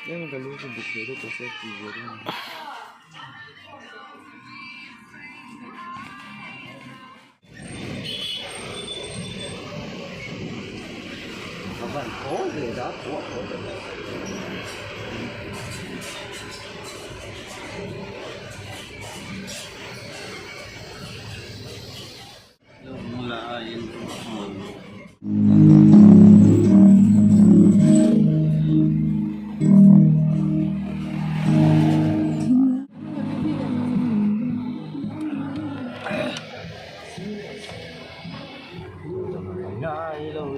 Yan ang galing ko dito kasi figure yun. Bạn có gì đó của Mulain mo. Ngay lâu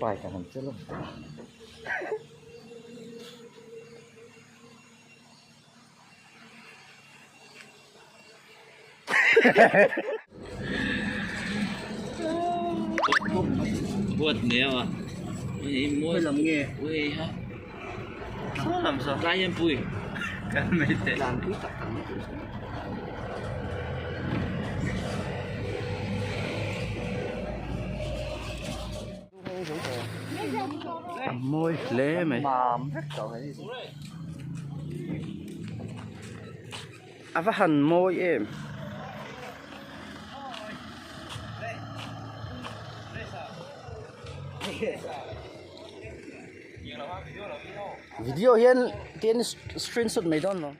Bài cả hàng chất luôn. Buat nè à. Mua làm nghề. Ui ha. Sao làm sao? Cái em vui. Cái mấy tệ. Làm cứ tập thẳng. Môi lé mày. Mà rất cậu thấy gì? À phải hành môi em. Video hiền tiến screenshot mấy đòn nó.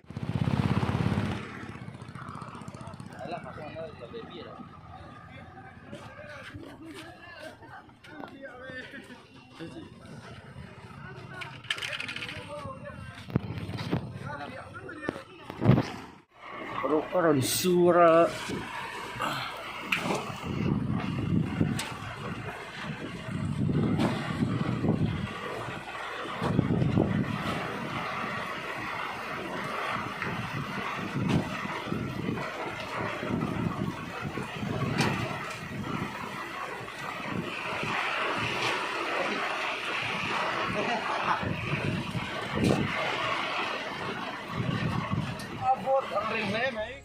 Orang surah. Abot ang ring na eh.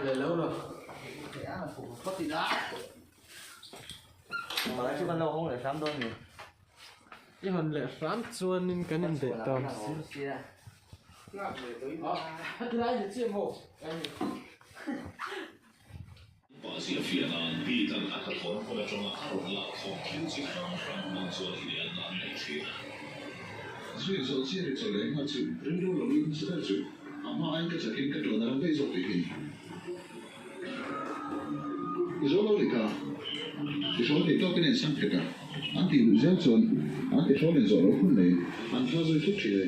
Là lâu rồi. Có gì đó. Mà cái chú ban đầu không để khám đâu nhỉ? Nhưng mà lại phán chuan nên cái nên để tầm xí. Cái này thì chưa một.巴西越南必等那个同伙中啊，我们老从经济上能做一点难美去。所以说，这里做两个字，人都容易知道住。阿媽喺吉實見吉到那非屬於佢。Isololika. Isololika toinen sankka. Antti Zeltson. Antti Solenson opunne. Antti Hasoi Fuchile.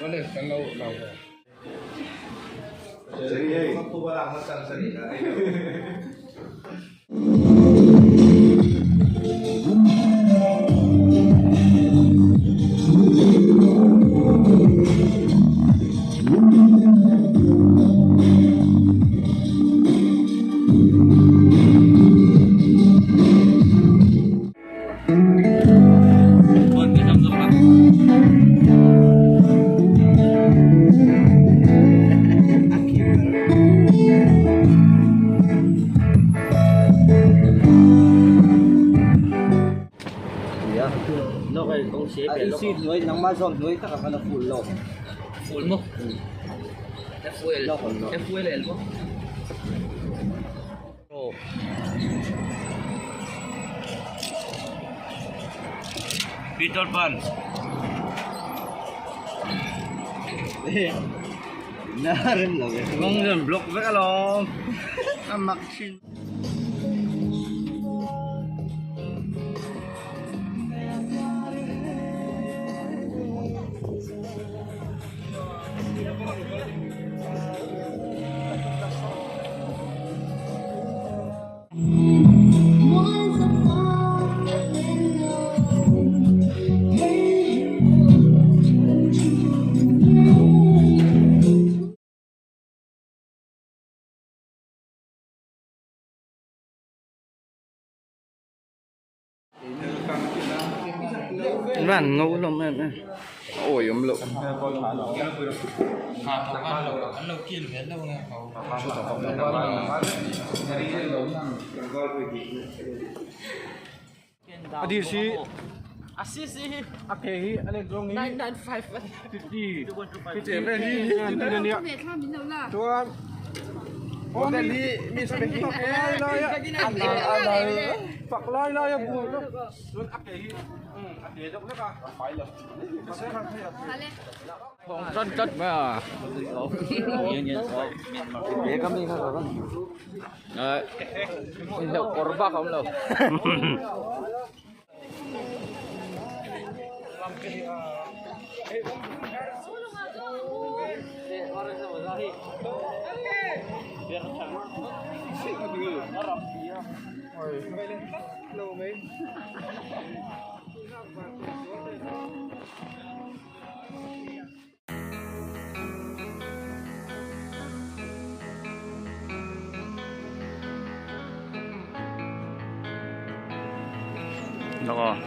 Boleh kalau lau. Jadi, aku balang macam sini. Nó cái con xếp À, isi nuôi nang mazon nuôi ta ka na full lo. full mo. FUL. FUL mo. Oh. Peter Pan. Narin lo. Mong yun, block ba ka long? Ang maksin. Bạn ngu lắm em. Ôi, lục. Adi si Asisi Akehi Alexong 995 50 50 Mẹ tha mình đâu là. Tuan Oh, ni sampai kita eh lah ya. Ada pak lah lah ya bu. Tuan Akehi. Akehi dok nak ah. Phải là. Không rất chất mà. Nhân số. Để kami ka kan. Đấy. Hiệu korba không đâu.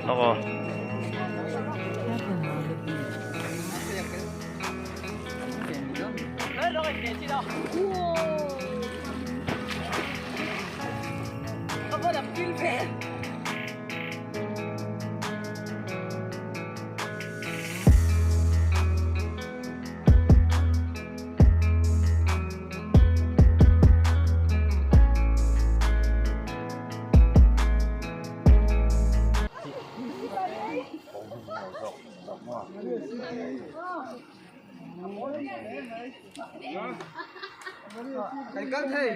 Nó Cái cân thì.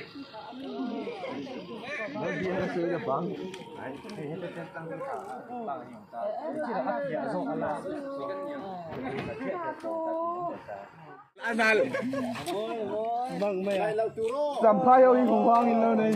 Nó đi nó chơi được băng. Anh luôn. Vâng mày. Sampai oi huang in lo này.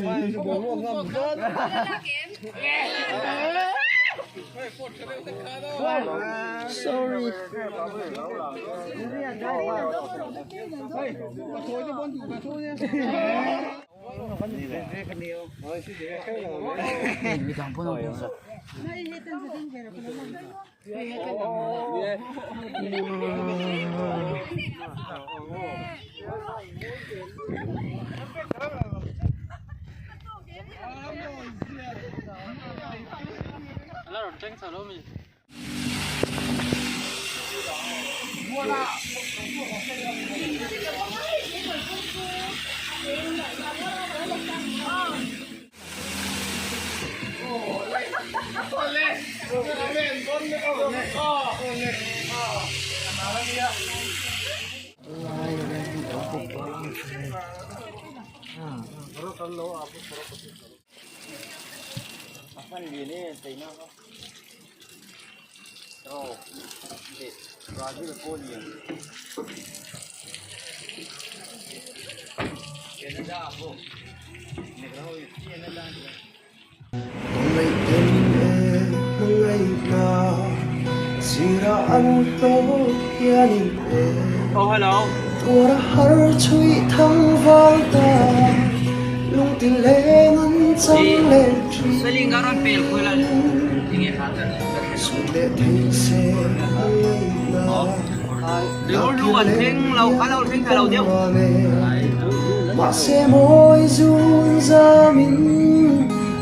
Siraan to yanin Oh, hello. Tora har chui thăng vang ta Lung ti lengan chang le tri Saling garon pel kulan. Tingin kata. Sule thei se ai na Lưu luan thing lâu khá lâu thing thay lâu tiêu. Ma se moi zun za min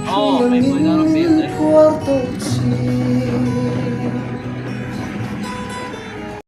Oh, may garon pel. Quarto si